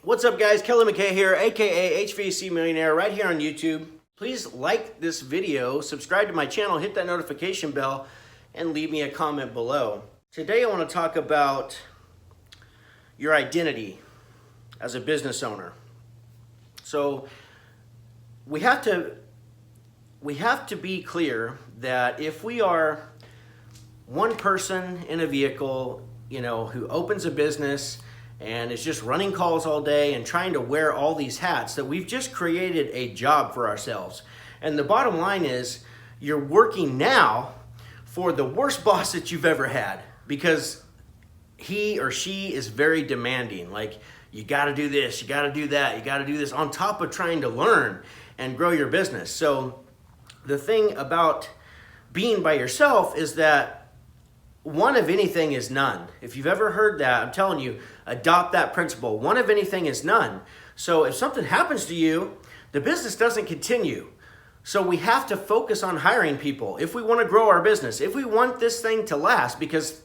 What's up, guys? Kelly McKay here, aka HVAC Millionaire, right here on YouTube. Please like this video, subscribe to my channel, hit that notification bell, and leave me a comment below. Today I want to talk about your identity as a business owner. So we have to be clear that if we are one person in a vehicle, who opens a business and is just running calls all day and trying to wear all these hats, that we've just created a job for ourselves. And the bottom line is, you're working now for the worst boss that you've ever had, because he or she is very demanding. Like, you got to do this, you got to do that, you got to do this, on top of trying to learn and grow your business. So the thing about being by yourself is that one of anything is none. If you've ever heard that, I'm telling you, adopt that principle. One of anything is none. So if something happens to you, the business doesn't continue. So we have to focus on hiring people if we want to grow our business, if we want this thing to last, because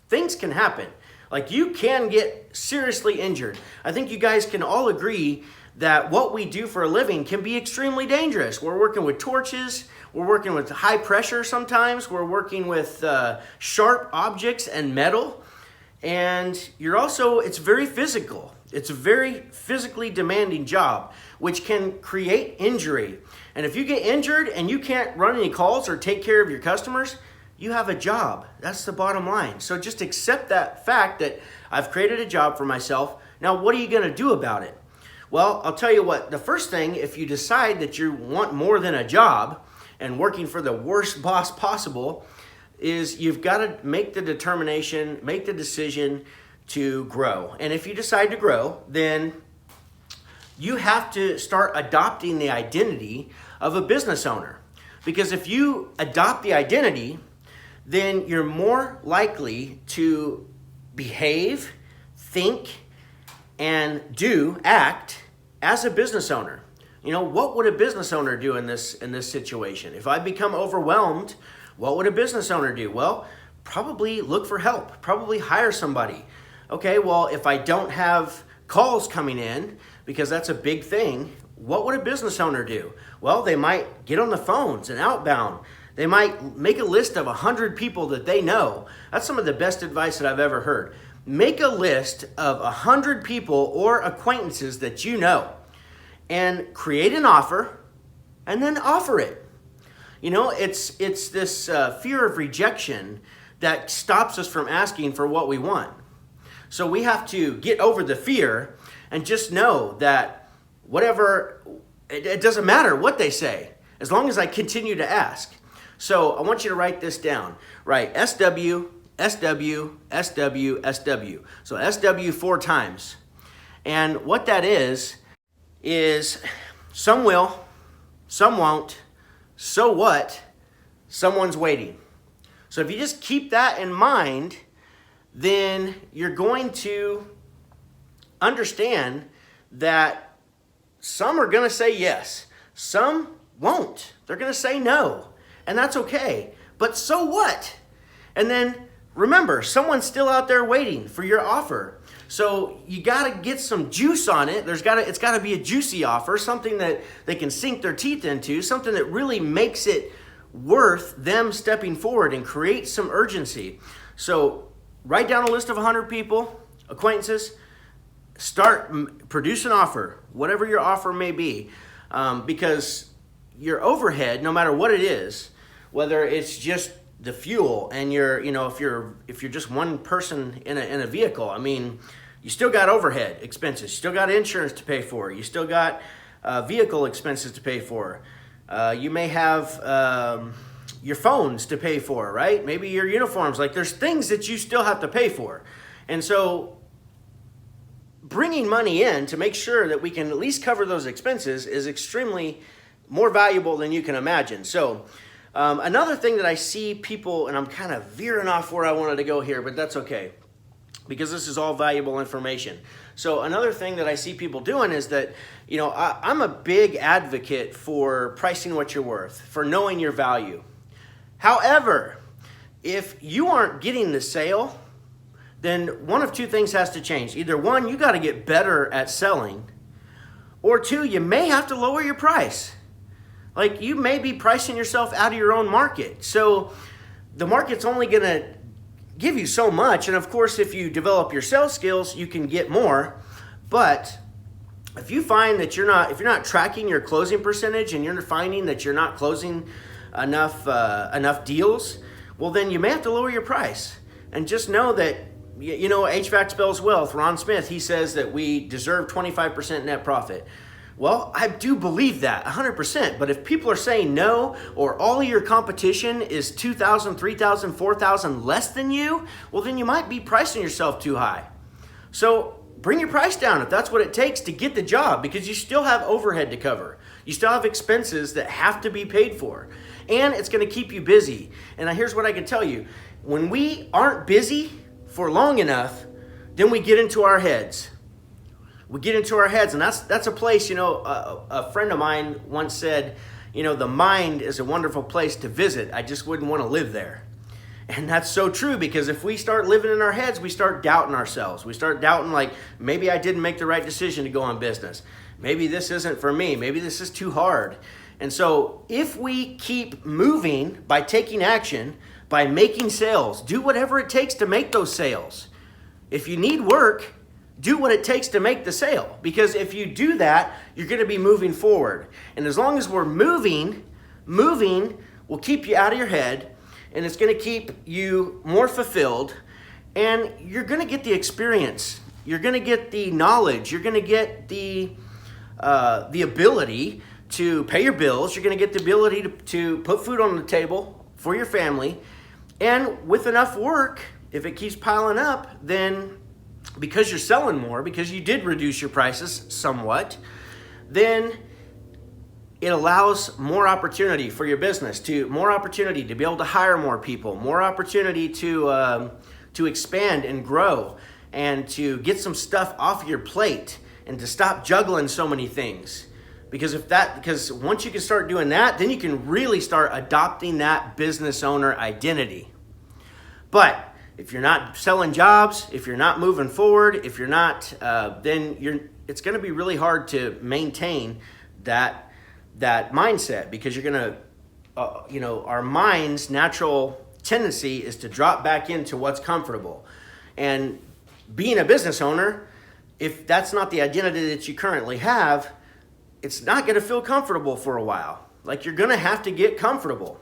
things can happen. Like, you can get seriously injured. I think you guys can all agree that what we do for a living can be extremely dangerous. We're working with torches, we're working with high pressure sometimes, we're working with sharp objects and metal, and it's very physical. It's a very physically demanding job, which can create injury. And if you get injured and you can't run any calls or take care of your customers, you have a job. That's the bottom line. So just accept that fact that I've created a job for myself. Now, what are you going to do about it? Well, I'll tell you what, the first thing, if you decide that you want more than a job and working for the worst boss possible, is you've got to make the determination, make the decision to grow. And if you decide to grow, then you have to start adopting the identity of a business owner. Because if you adopt the identity, then you're more likely to behave, think, and act as a business owner. What would a business owner do in this situation? If I become overwhelmed, what would a business owner do? Well, probably look for help, probably hire somebody. Okay, well, if I don't have calls coming in, because that's a big thing, what would a business owner do? Well, they might get on the phones and outbound. They might make a list of 100 people that they know. That's some of the best advice that I've ever heard. Make a list of 100 people or acquaintances that you know and create an offer and then offer it. It's this fear of rejection that stops us from asking for what we want. So we have to get over the fear and just know that it doesn't matter what they say, as long as I continue to ask. So I want you to write this down. Write SW, SW, SW, SW. So SW 4 times. And what that is some will, some won't, so what, someone's waiting. So if you just keep that in mind, then you're going to understand that some are going to say yes, some won't. They're going to say no, and that's okay. But so what? And then remember, someone's still out there waiting for your offer. So you got to get some juice on it. It's got to be a juicy offer, something that they can sink their teeth into, something that really makes it worth them stepping forward and create some urgency. So write down a list of 100 people, acquaintances, produce an offer, whatever your offer may be, because your overhead, no matter what it is, whether it's just the fuel, and if you're just one person in a vehicle, you still got overhead expenses, you still got insurance to pay for, you still got vehicle expenses to pay for. You may have your phones to pay for, right? Maybe your uniforms. Like, there's things that you still have to pay for, and so bringing money in to make sure that we can at least cover those expenses is extremely more valuable than you can imagine. So another thing that I see people, and I'm kind of veering off where I wanted to go here, but that's okay, because this is all valuable information. So another thing that I see people doing is that, I'm a big advocate for pricing what you're worth, for knowing your value. However, if you aren't getting the sale, then one of two things has to change. Either one, you got to get better at selling, or two, you may have to lower your price. Like, you may be pricing yourself out of your own market. So the market's only going to give you so much. And of course, if you develop your sales skills, you can get more. But if you find that if you're not tracking your closing percentage and you're finding that you're not closing enough deals, well, then you may have to lower your price. And just know that, you know, HVAC spells wealth. Ron Smith, he says that we deserve 25% net profit. Well, I do believe that 100%. But if people are saying no, or all of your competition is 2,000, 3,000, 4,000 less than you, well, then you might be pricing yourself too high. So bring your price down if that's what it takes to get the job, because you still have overhead to cover. You still have expenses that have to be paid for. And it's going to keep you busy. And here's what I can tell you. When we aren't busy for long enough, then we get into our heads. We get into our heads, and that's a place, you know, a friend of mine once said, you know, the mind is a wonderful place to visit. I just wouldn't want to live there. And that's so true, because if we start living in our heads, we start doubting ourselves. We start doubting, like, maybe I didn't make the right decision to go on business. Maybe this isn't for me. Maybe this is too hard. And so if we keep moving by taking action, by making sales, do whatever it takes to make those sales. If you need work, do what it takes to make the sale. Because if you do that, you're going to be moving forward. And as long as we're moving will keep you out of your head, and it's going to keep you more fulfilled, and you're going to get the experience. You're going to get the knowledge. You're going to get the ability to pay your bills. You're going to get the ability to put food on the table for your family. And with enough work, if it keeps piling up, then because you're selling more, because you did reduce your prices somewhat, then it allows more opportunity for your business, more opportunity to be able to hire more people, more opportunity to expand and grow, and to get some stuff off your plate, and to stop juggling so many things. Because once you can start doing that, then you can really start adopting that business owner identity. But if you're not selling jobs, if you're not moving forward, if you're not, it's going to be really hard to maintain that mindset, because you're going to, our mind's natural tendency is to drop back into what's comfortable. And being a business owner, if that's not the identity that you currently have, it's not going to feel comfortable for a while. Like, you're going to have to get comfortable,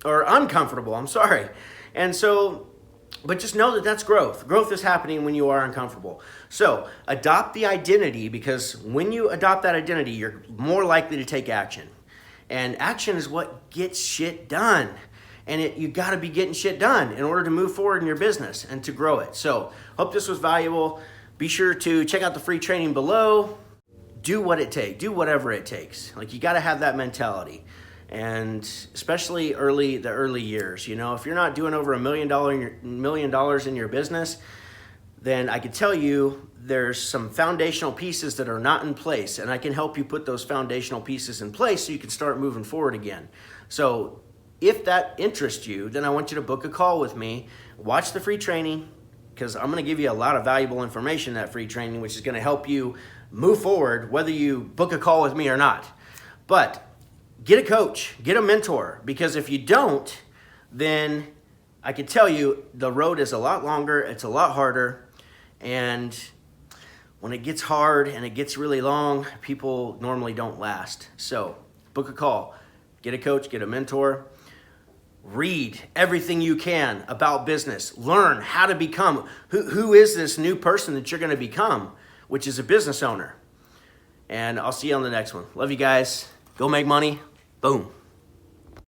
or uncomfortable, I'm sorry. And so, but just know that that's growth. Growth is happening when you are uncomfortable. So adopt the identity, because when you adopt that identity, you're more likely to take action. And action is what gets shit done. And you got to be getting shit done in order to move forward in your business and to grow it. So hope this was valuable. Be sure to check out the free training below. Do what it takes. Do whatever it takes. Like, you got to have that mentality. And especially the early years, you know, if you're not doing over $1 million in your business, then I can tell you there's some foundational pieces that are not in place, and I can help you put those foundational pieces in place so you can start moving forward again. So if that interests you, then I want you to book a call with me, watch the free training, because I'm going to give you a lot of valuable information in that free training, which is going to help you move forward, whether you book a call with me or not. But get a coach, get a mentor, because if you don't, then I can tell you the road is a lot longer, it's a lot harder, and when it gets hard and it gets really long, people normally don't last. So book a call, get a coach, get a mentor, read everything you can about business, learn how to become, who is this new person that you're going to become, which is a business owner. And I'll see you on the next one. Love you guys. Go make money. Boom.